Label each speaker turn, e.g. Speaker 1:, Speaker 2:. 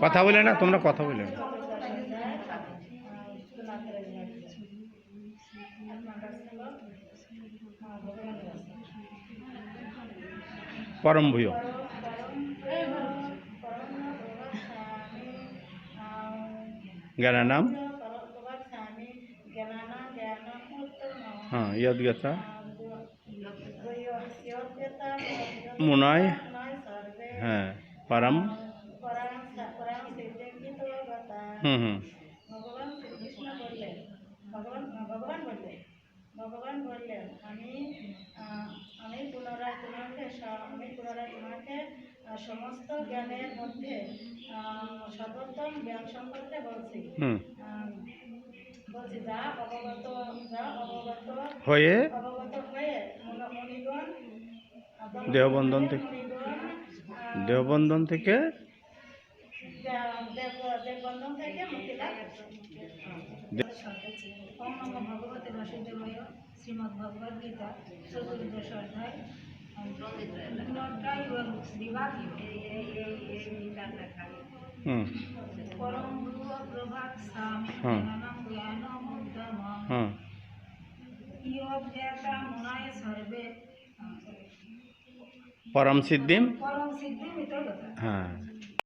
Speaker 1: কথা বলে না, তোমরা কথা বলে না। परम भूयो ज्ञानानाम हाँ यद्गता मुनाय हाँ परम
Speaker 2: ভগবান বললেন আমি পুনরায় তোমাকে সমস্ত জ্ঞানের মধ্যে সর্বোত্তম জ্ঞান সম্পর্কে বলছি। যা অবগত হয়ে মণিগণ
Speaker 1: দেহবন্ধন থেকে
Speaker 2: মুক্তি লাভ। ওম নমো ভগবতে বাসুদেবায়। শ্রীমদ্ ভগবদ গীতা চতুর্দশ অধ্যায় বিভাগ পরম গুরু প্রভাত স্বামী জ্ঞানম জ্ঞানমুত্তমঃ ইয়জ্ঞাতা মুনায় সর্বে
Speaker 1: परम सिद्धिम
Speaker 2: ইতর্গতা।
Speaker 1: हाँ